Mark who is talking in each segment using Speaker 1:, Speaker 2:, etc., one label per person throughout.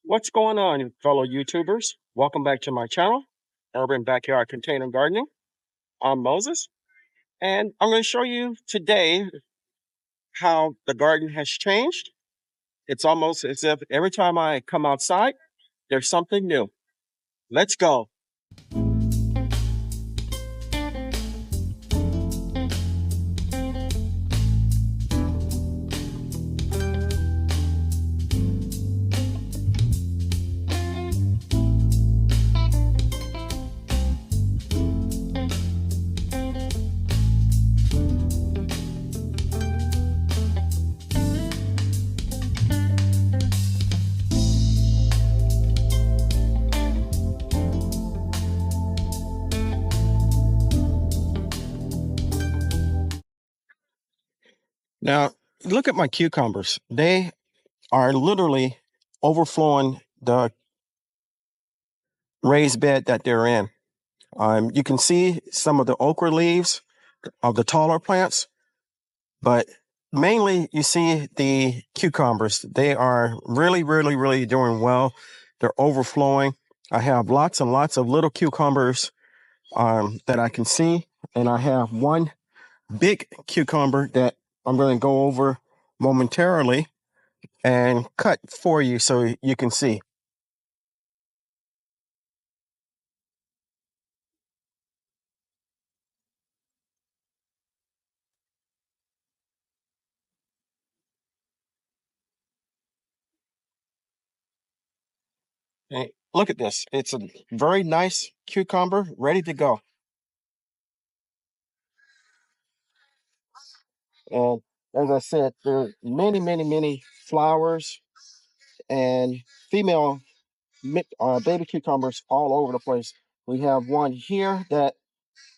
Speaker 1: What's going on, fellow YouTubers? Welcome back to my channel, Urban Backyard Container Gardening. I'm Moses, and I'm going to show you today how the garden has changed. It's almost as if every time I come outside, there's something new. Let's go. Now, look at my cucumbers. They are literally overflowing the raised bed that they're in. You can see some of the okra leaves of the taller plants, but mainly you see the cucumbers. They are really doing well. They're overflowing. I have lots and lots of little cucumbers that I can see, and I have one big cucumber that I'm going to go over momentarily and cut for you so you can see. Hey, look at this. It's a very nice cucumber ready to go. And as I said, there are many flowers and female baby cucumbers all over the place. We have one here that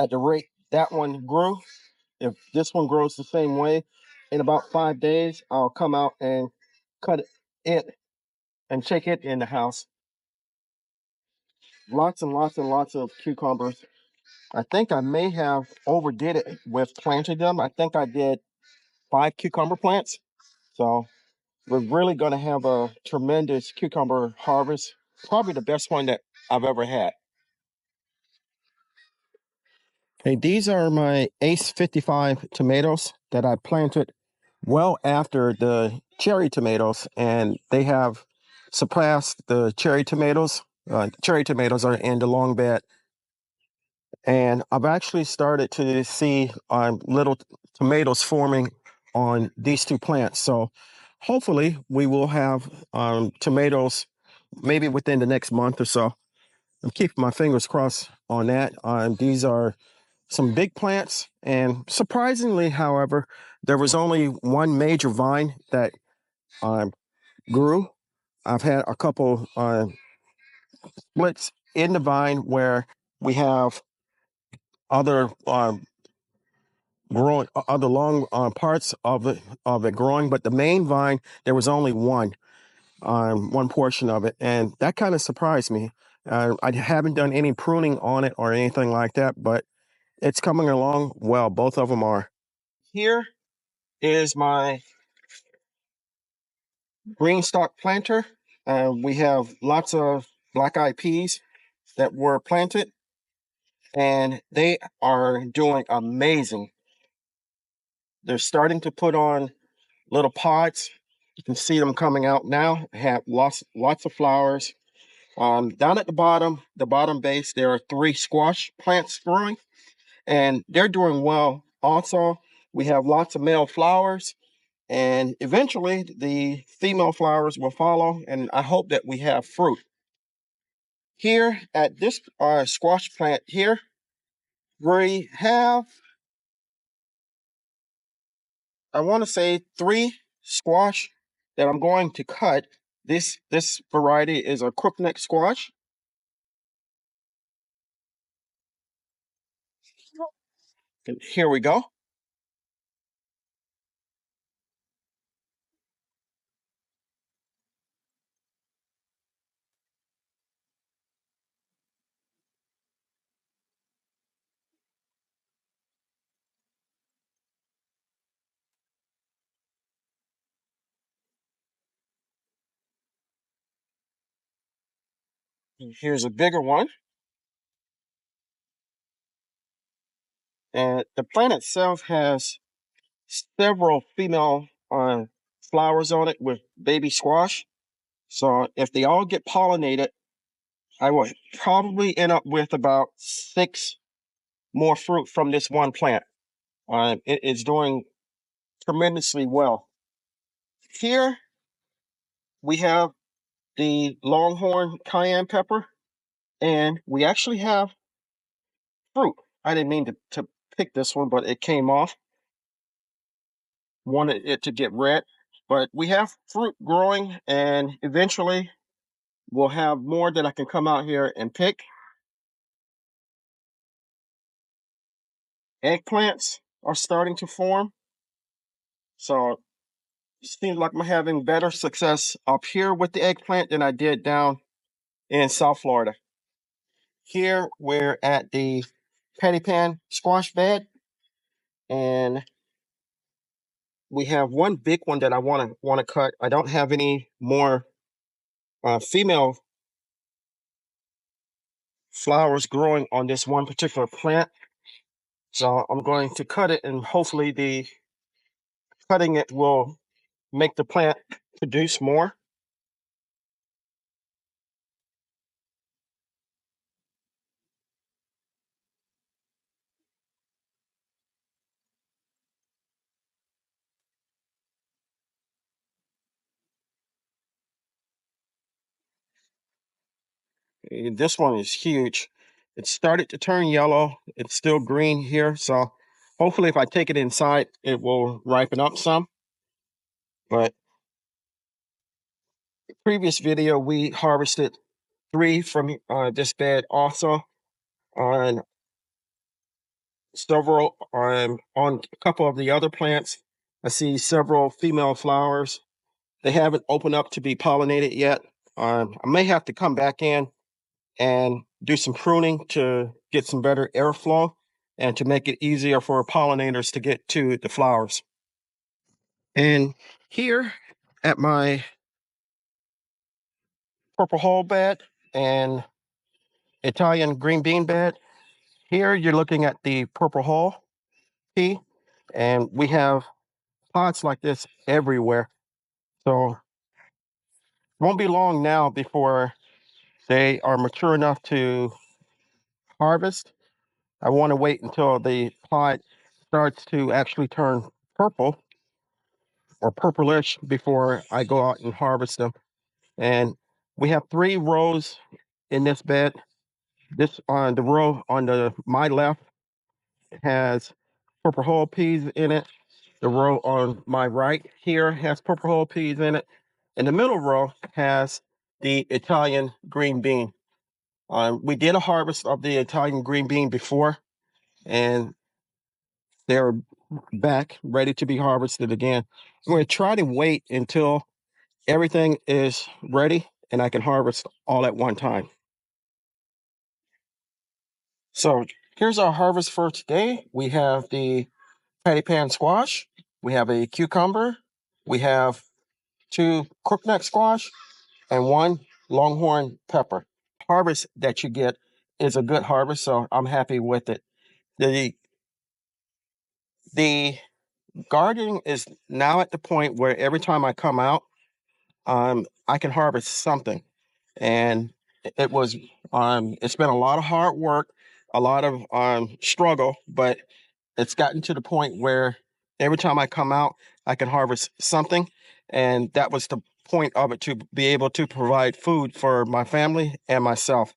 Speaker 1: at the rate that one grew, if this one grows the same way, in about 5 days, I'll come out and cut it and take it in the house. Lots and lots of cucumbers. I think I may have overdid it with planting them. I think I did 5 cucumber plants. So we're really going to have a tremendous cucumber harvest. Probably the best one that I've ever had. Hey, these are my Ace 55 tomatoes that I planted well after the cherry tomatoes, and they have surpassed the cherry tomatoes. Cherry tomatoes are in the long bed, and I've actually started to see little tomatoes forming on these two plants. So hopefully we will have tomatoes maybe within the next month or so. I'm keeping my fingers crossed on that. These are some big plants, and surprisingly, however, there was only one major vine that grew. I've had a couple splits in the vine where we have other growing, other long parts of it growing, but the main vine there was only one portion of it, and that kind of surprised me. I haven't done any pruning on it or anything like that, but it's coming along well. Both of them are. Here is my green stalk planter. We have lots of black-eyed peas that were planted, and they are doing amazing. They're starting to put on little pods. You can see them coming out now. Have lots of flowers. Down at the bottom base, there are 3 squash plants growing, and they're doing well. Also, we have lots of male flowers, and eventually the female flowers will follow, and I hope that we have fruit. Here at this squash plant here, we have, I want to say 3 squash that I'm going to cut. This variety is a crookneck squash. And here we go. Here's a bigger one. And the plant itself has several female flowers on it with baby squash. So if they all get pollinated, I will probably end up with about 6 more fruit from this one plant. It is doing tremendously well. Here we have the longhorn cayenne pepper, and we actually have fruit. I didn't mean to pick this one, but it came off. Wanted it to get red, but we have fruit growing, and eventually we'll have more that I can come out here and pick. Eggplants are starting to form, so it seems like I'm having better success up here with the eggplant than I did down in South Florida. Here we're at the patty pan squash bed, and we have one big one that I want to cut. I don't have any more female flowers growing on this one particular plant, so I'm going to cut it, and hopefully the cutting it will make the plant produce more. This one is huge. It started to turn yellow. It's still green here, so hopefully if I take it inside, it will ripen up some. But previous video, we harvested 3 from this bed also. On several, on a couple of the other plants, I see several female flowers. They haven't opened up to be pollinated yet. I may have to come back in and do some pruning to get some better airflow and to make it easier for pollinators to get to the flowers. And here at my purple hull bed and Italian green bean bed, here you're looking at the purple hull pea, and we have pods like this everywhere. So it won't be long now before they are mature enough to harvest. I want to wait until the pod starts to actually turn purple or purplish before I go out and harvest them. And we have 3 rows in this bed. This on the row on my left has purple hull peas in it. The row on my right here has purple hull peas in it. And the middle row has the Italian green bean. We did a harvest of the Italian green bean before, and they're back ready to be harvested again. I'm going to try to wait until everything is ready and I can harvest all at one time. So here's our harvest for today. We have the patty pan squash, we have a cucumber, we have 2 crookneck squash, and 1 longhorn pepper. Harvest that you get is a good harvest, so I'm happy with it. The garden is now at the point where every time I come out, I can harvest something. And it was it's been a lot of hard work, a lot of struggle, but it's gotten to the point where every time I come out, I can harvest something. And that was the point of it, to be able to provide food for my family and myself.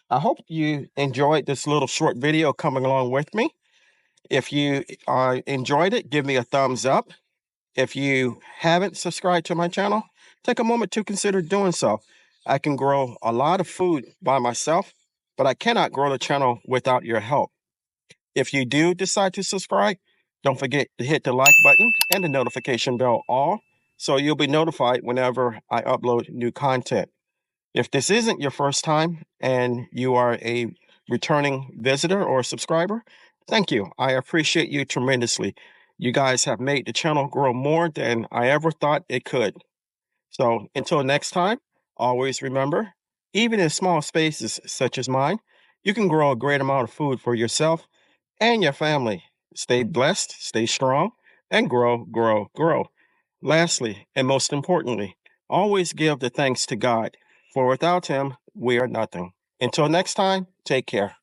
Speaker 1: I hope you enjoyed this little short video coming along with me. If you enjoyed it, give me a thumbs up. If you haven't subscribed to my channel, take a moment to consider doing so. I can grow a lot of food by myself, but I cannot grow the channel without your help. If you do decide to subscribe, don't forget to hit the like button and the notification bell all, so you'll be notified whenever I upload new content. If this isn't your first time and you are a returning visitor or subscriber, thank you. I appreciate you tremendously. You guys have made the channel grow more than I ever thought it could. So until next time, always remember, Even in small spaces such as mine, you can grow a great amount of food for yourself and your family. Stay blessed, stay strong, and grow, grow, grow. Lastly, and most importantly, always give the thanks to God, for without Him, we are nothing. Until next time, take care.